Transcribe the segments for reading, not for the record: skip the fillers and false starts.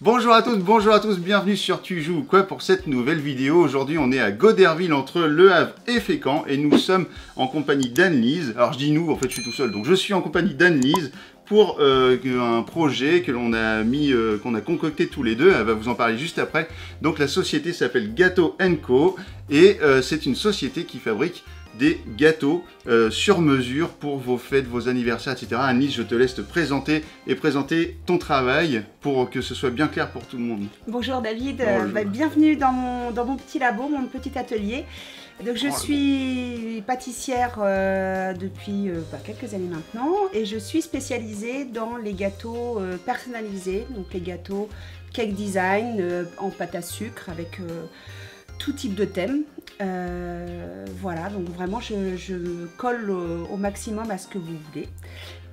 Bonjour à tous, bienvenue sur Tu joues ou quoi pour cette nouvelle vidéo. Aujourd'hui on est à Goderville entre Le Havre et Fécamp et nous sommes en compagnie d'Anne-Lise. Alors je dis nous, en fait je suis tout seul, donc je suis en compagnie d'Anne-Lise pour un projet que l'on a mis, qu'on a concocté tous les deux. Elle va vous en parler juste après. Donc la société s'appelle Gâteaux & Co et c'est une société qui fabrique des gâteaux sur mesure pour vos fêtes, vos anniversaires, etc. Anne-Lise, je te laisse te présenter et présenter ton travail pour que ce soit bien clair pour tout le monde. Bonjour David, Bonjour. Bienvenue dans mon petit labo, mon petit atelier. Donc je suis pâtissière depuis quelques années maintenant et je suis spécialisée dans les gâteaux personnalisés, donc les gâteaux cake design en pâte à sucre avec tout type de thème. Voilà, donc vraiment je colle au maximum à ce que vous voulez.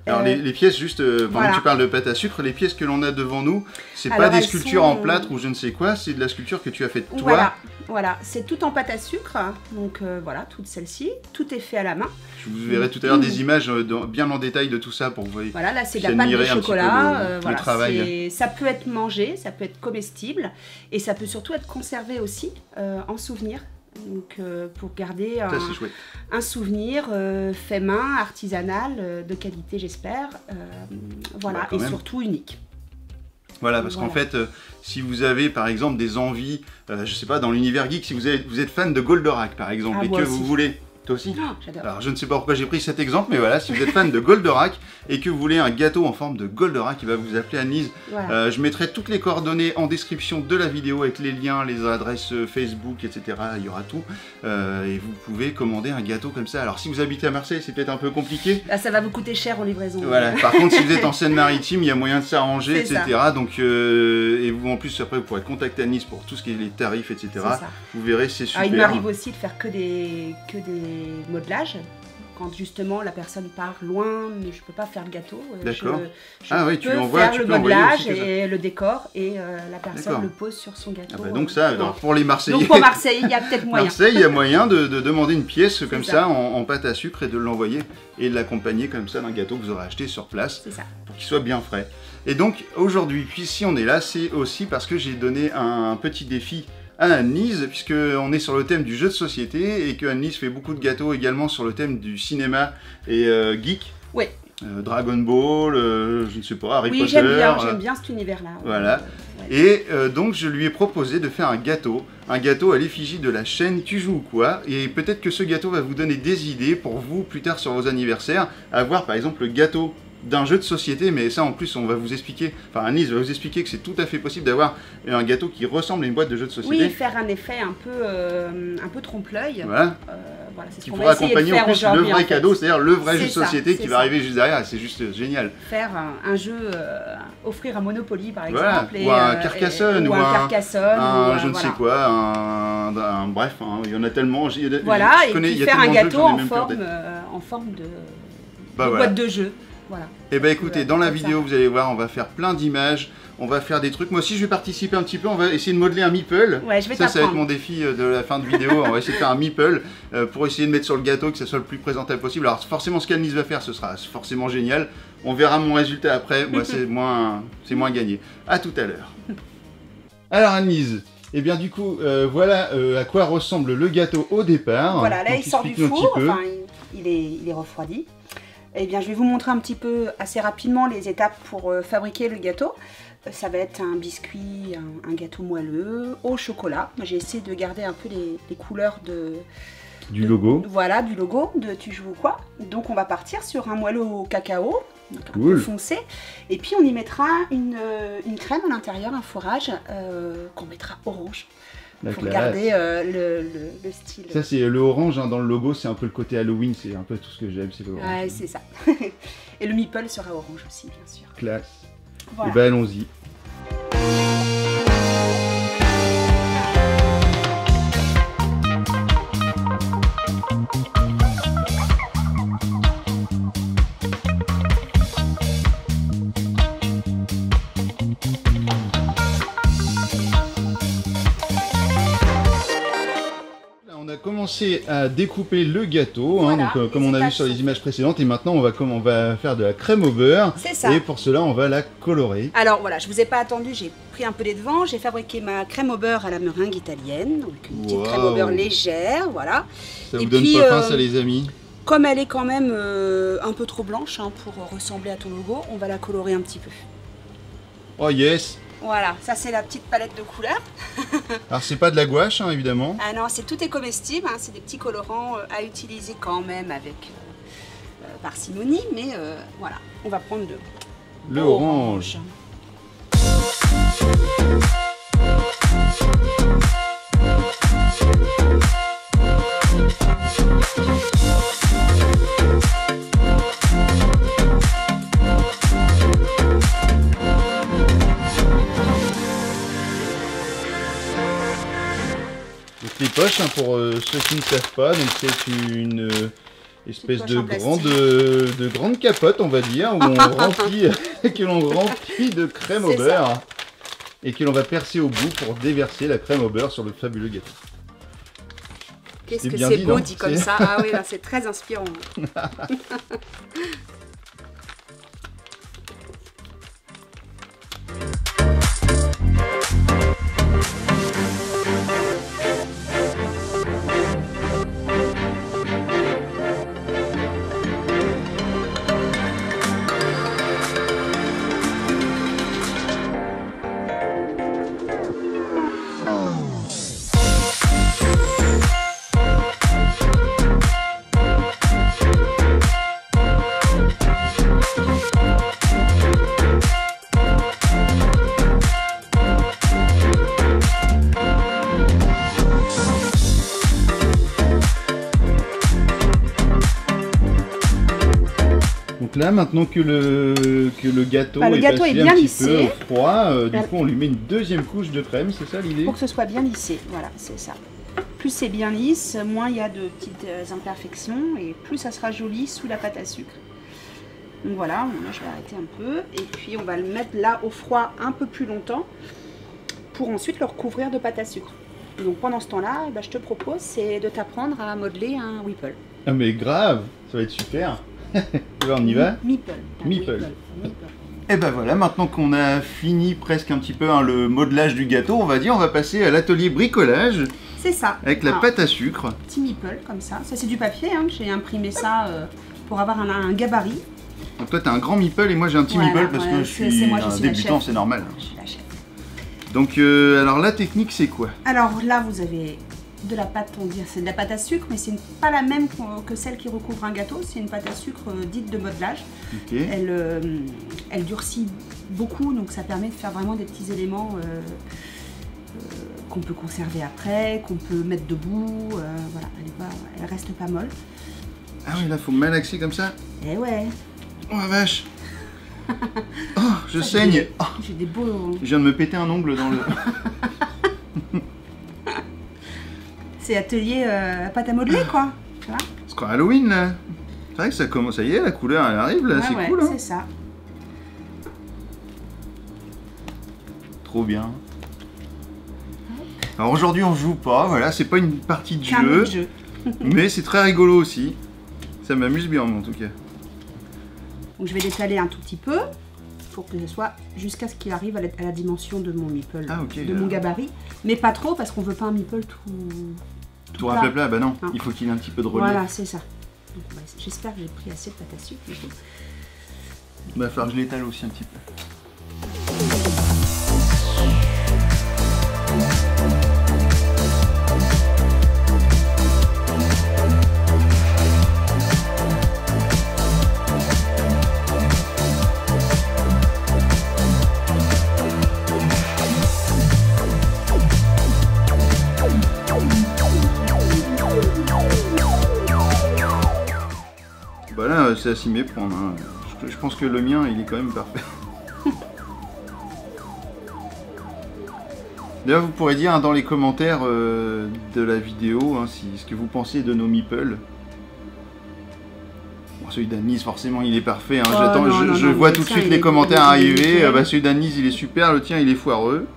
Alors les pièces, juste pendant voilà. que tu parles de pâte à sucre, les pièces que l'on a devant nous, c'est pas des sculptures en plâtre ou je ne sais quoi, c'est de la sculpture que tu as faite toi. Voilà, c'est tout en pâte à sucre, donc voilà, toutes celles-ci, tout est fait à la main. Je vous verrai tout à l'heure des images bien en détail de tout ça pour vous. Voilà, là c'est de la pâte de chocolat, le travail. Ça peut être mangé, ça peut être comestible et ça peut surtout être conservé aussi en souvenir. Donc pour garder un souvenir fait main, artisanal, de qualité j'espère, voilà, et surtout unique. Voilà, parce qu'en fait, si vous avez par exemple des envies, je sais pas, dans l'univers geek, si vous êtes fan de Goldorak par exemple, et que vous voulez... Toi aussi? Oh, j'adore. Alors je ne sais pas pourquoi j'ai pris cet exemple, mais voilà, si vous êtes fan de Goldorak et que vous voulez un gâteau en forme de Goldorak, il va vous appeler Anne-Lise. Voilà. Je mettrai toutes les coordonnées en description de la vidéo avec les liens, les adresses Facebook, etc. Il y aura tout. Et vous pouvez commander un gâteau comme ça. Alors si vous habitez à Marseille, c'est peut-être un peu compliqué. Là, ça va vous coûter cher en livraison. Voilà. Par contre, si vous êtes en Seine-Maritime, il y a moyen de s'arranger, etc. Donc, et vous en plus, après, vous pourrez contacter Anne-Lise pour tout ce qui est les tarifs, etc. Vous verrez, c'est super. Alors, il m'arrive aussi de faire que des modelages. Quand justement la personne part loin, mais je peux pas faire le gâteau. D'accord. Oui, tu envoies, faire le modelage et le décor et la personne le pose sur son gâteau. Donc ça, pour les Marseillais. Donc pour Marseille, il y a peut-être moyen. Marseille, il y a moyen de demander une pièce comme ça en pâte à sucre et de l'envoyer et de l'accompagner comme ça d'un gâteau que vous aurez acheté sur place pour qu'il soit bien frais. Et donc aujourd'hui, puis si on est là, c'est aussi parce que j'ai donné un petit défi à Anne-Lise, puisqu'on est sur le thème du jeu de société et que Anne-Lise fait beaucoup de gâteaux également sur le thème du cinéma et geek. Oui. Dragon Ball, je ne sais pas, Harry Potter. Oui, j'aime bien cet univers-là. Voilà. Et donc je lui ai proposé de faire un gâteau à l'effigie de la chaîne Tu joues ou quoi. Et peut-être que ce gâteau va vous donner des idées pour vous plus tard sur vos anniversaires, avoir par exemple le gâteau d'un jeu de société, mais ça en plus on va vous expliquer, enfin Anne-Lise va vous expliquer que c'est tout à fait possible d'avoir un gâteau qui ressemble à une boîte de jeu de société. Oui, faire un effet un peu trompe-l'œil. Voilà. Voilà, c'est ce qui qu'on pourra va essayer accompagner de faire en plus le vrai cadeau, c'est-à-dire le vrai jeu de ça, société qui va arriver juste derrière, c'est juste génial. Faire un jeu, offrir un Monopoly par exemple, ou un Carcassonne, ou un Carcassonne, je ne sais quoi, bref, il y en a tellement. Voilà, et puis faire un gâteau en forme de boîte de jeu. Voilà. Et bah écoutez, dans la vidéo, vous allez voir, on va faire plein d'images, on va faire des trucs. Moi aussi, je vais participer un petit peu, on va essayer de modeler un meeple. Ouais, je vais ça va être mon défi de la fin de vidéo. On va essayer de faire un meeple pour essayer de mettre sur le gâteau, que ça soit le plus présentable possible. Alors forcément, ce qu'Anne-Lise va faire, ce sera forcément génial. On verra mon résultat après. Moi, c'est moins gagné. À tout à l'heure. Alors Anne-Lise, et bien du coup, voilà à quoi ressemble le gâteau au départ. Voilà, là il sort du four, enfin il est refroidi. Eh bien, je vais vous montrer un petit peu assez rapidement les étapes pour fabriquer le gâteau. Ça va être un biscuit, un gâteau moelleux au chocolat. J'ai essayé de garder un peu les couleurs du logo. Voilà, du logo de Tu joues ou quoi. Donc on va partir sur un moelleux au cacao, donc un peu foncé. Et puis on y mettra une crème à l'intérieur, un fourrage qu'on mettra orange. Pour garder le style. Ça c'est le orange dans le logo, c'est un peu le côté Halloween, c'est un peu tout ce que j'aime, c'est le orange. Ouais, c'est ça. Et le meeple sera orange aussi, bien sûr. Classe. Voilà. Et ben allons-y. On a commencé à découper le gâteau, Voilà, hein, donc, comme on a vu sur les images précédentes, et maintenant on va faire de la crème au beurre. C'est ça. Et pour cela, on va la colorer. Alors voilà, je vous ai pas attendu, j'ai pris un peu les devants, j'ai fabriqué ma crème au beurre à la meringue italienne, donc une petite crème au beurre légère, voilà. Ça vous Et donne puis, pas faim, ça, les amis? Comme elle est quand même un peu trop blanche hein, pour ressembler à ton logo, on va la colorer un petit peu. Oh yes! Voilà, ça c'est la petite palette de couleurs. Alors c'est pas de la gouache, hein, évidemment. Ah non, tout est comestible, hein, c'est des petits colorants à utiliser quand même avec parcimonie, mais voilà, on va prendre le orange. Les poches, hein, pour ceux qui ne savent pas, donc c'est une espèce de grande capote, on va dire, où on remplit, que l'on remplit de crème au beurre et que l'on va percer au bout pour déverser la crème au beurre sur le fabuleux gâteau. Qu'est-ce que c'est beau dit comme ça. Ah oui, c'est très inspirant. Donc là, maintenant que le gâteau est bien lissé, froid, du coup on lui met une deuxième couche de crème, c'est ça l'idée? Pour que ce soit bien lissé, voilà, c'est ça. Plus c'est bien lisse, moins il y a de petites imperfections et plus ça sera joli sous la pâte à sucre. Donc voilà, là je vais arrêter un peu et puis on va le mettre là au froid un peu plus longtemps pour ensuite le recouvrir de pâte à sucre. Donc pendant ce temps-là, je te propose c'est de t'apprendre à modeler un whipple. Ah mais grave, ça va être super. On y va? Meeple. Et ben voilà, maintenant qu'on a fini presque un petit peu le modelage du gâteau, on va dire, on va passer à l'atelier bricolage. C'est ça. Avec la pâte à sucre. Petit meeple comme ça. Ça c'est du papier, hein. J'ai imprimé ça pour avoir un gabarit. Donc toi tu as un grand meeple et moi j'ai un petit meeple parce que je suis un débutant, c'est normal. Je suis la chef. Donc alors la technique c'est quoi? Alors là vous avez de la pâte, on dit c'est de la pâte à sucre, mais c'est pas la même que celle qui recouvre un gâteau, c'est une pâte à sucre dite de modelage. Okay. Elle durcit beaucoup, donc ça permet de faire vraiment des petits éléments qu'on peut conserver après, qu'on peut mettre debout, voilà, elle reste pas molle. Ah oui, là faut malaxer comme ça? Eh ouais. Oh la vache. Oh, je saigne. J'ai des beaux... Je viens de me péter un ongle dans le... C'est atelier pâte à modeler quoi. Voilà. C'est quand Halloween là. C'est vrai que ça commence, ça y est, la couleur elle arrive là, c'est cool. Hein. C'est ça. Trop bien. Alors aujourd'hui on joue pas, voilà, c'est pas une partie de jeu. Mais c'est très rigolo aussi. Ça m'amuse bien en tout cas. Donc je vais l'étaler un tout petit peu pour que ce soit jusqu'à ce qu'il arrive à la dimension de mon meeple, mon gabarit. Mais pas trop parce qu'on veut pas un meeple tout plat. Bah non, il faut qu'il ait un petit peu de relief. Voilà, c'est ça. J'espère que j'ai pris assez de pâte à sucre. Il va falloir que je l'étale aussi un petit peu. Bah là, c'est à s'y méprendre. Hein. Je pense que le mien, il est quand même parfait. D'ailleurs, vous pourrez dire dans les commentaires de la vidéo ce que vous pensez de nos meeples. Bon, celui d'Anne-Lise, forcément, il est parfait. Hein. Je vois tout de suite les commentaires arriver. Celui d'Anne-Lise, il est super. Le tien, il est foireux.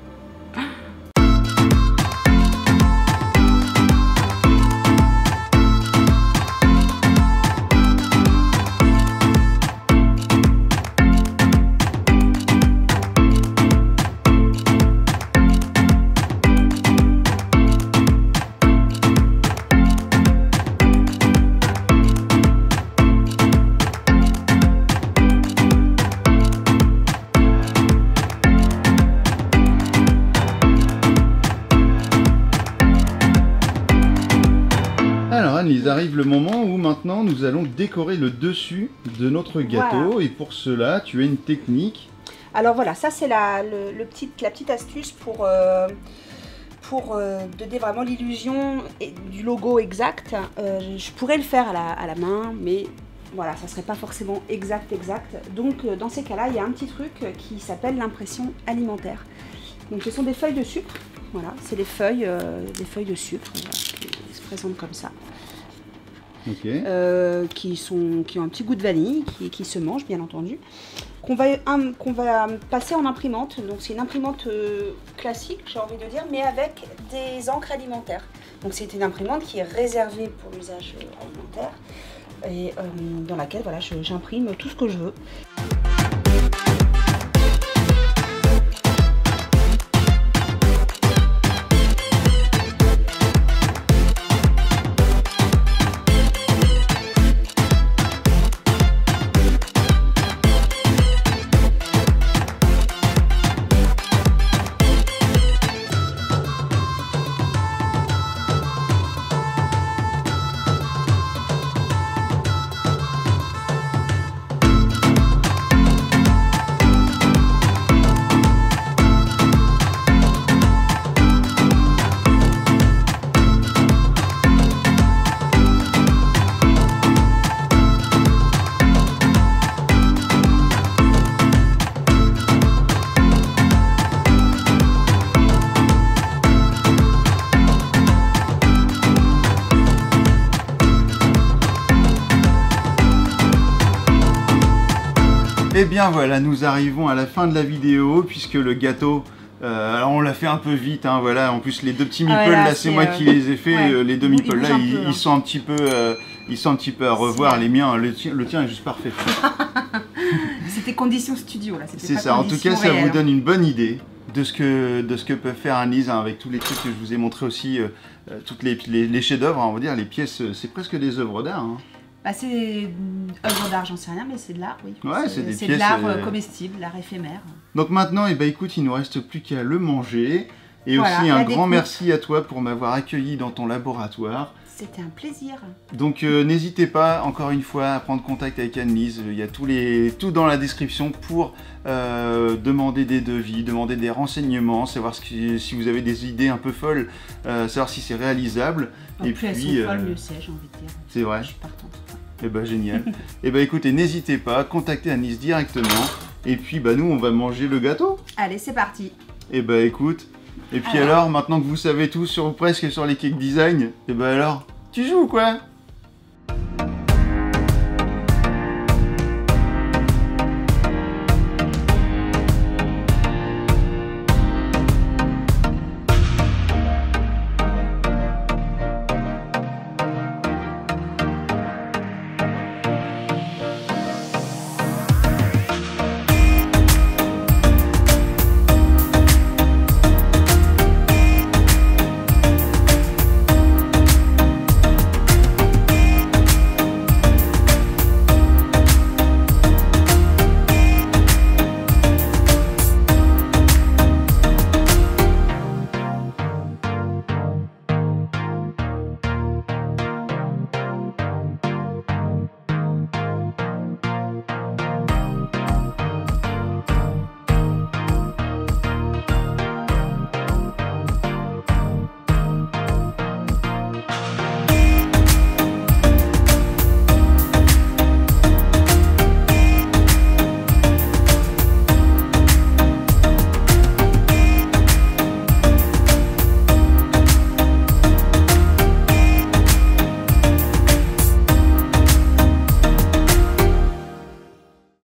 Alors Anne-Lise, arrive le moment où maintenant nous allons décorer le dessus de notre gâteau. Voilà. Et pour cela, tu as une technique. Alors voilà, ça c'est la petite astuce pour donner vraiment l'illusion du logo exact. Je pourrais le faire à la main, mais voilà, ça serait pas forcément exact. Donc dans ces cas-là, il y a un petit truc qui s'appelle l'impression alimentaire. Donc ce sont des feuilles de sucre. Voilà, c'est des feuilles de sucre voilà, qui se présentent comme ça. Ok. Qui ont un petit goût de vanille, qui se mangent bien entendu. Qu'on va passer en imprimante. Donc c'est une imprimante classique, j'ai envie de dire, mais avec des encres alimentaires. Donc c'est une imprimante qui est réservée pour l'usage alimentaire et dans laquelle voilà, j'imprime tout ce que je veux. Et bien voilà, nous arrivons à la fin de la vidéo puisque le gâteau, alors on l'a fait un peu vite, hein, voilà. En plus les deux petits meeples là, c'est moi qui les ai fait. Ouais, les deux meeples là, ils ils sont un petit peu, à revoir. Les miens, le tien est juste parfait. C'était condition studio là. C'est ça. En tout cas, ça vous donne une bonne idée de ce que peut faire Anne-Lise, hein, avec tous les trucs que je vous ai montré aussi, toutes les chefs-d'œuvre, on va dire, les pièces, c'est presque des œuvres d'art. Hein. Bah c'est œuvre d'art, j'en sais rien, mais c'est de l'art, oui. Ouais, c'est des pièces. C'est de l'art comestible, l'art éphémère. Donc maintenant, eh ben, écoute, il ne nous reste plus qu'à le manger. Et voilà, aussi un grand merci à toi pour m'avoir accueilli dans ton laboratoire. C'était un plaisir. Donc n'hésitez pas, encore une fois, à prendre contact avec Anne-Lise. Il y a tout dans la description pour demander des devis, demander des renseignements, savoir si vous avez des idées un peu folles, savoir si c'est réalisable. Et plus elles sont folles, mieux c'est, j'ai envie de dire. C'est vrai. Je suis partante. Et bah génial. Et bah écoutez, n'hésitez pas, contactez Anne-Lise directement. Et puis bah nous, on va manger le gâteau. Allez, c'est parti. Et bah écoute. Et puis alors, maintenant que vous savez tout presque sur les cake design, et bah alors, tu joues quoi?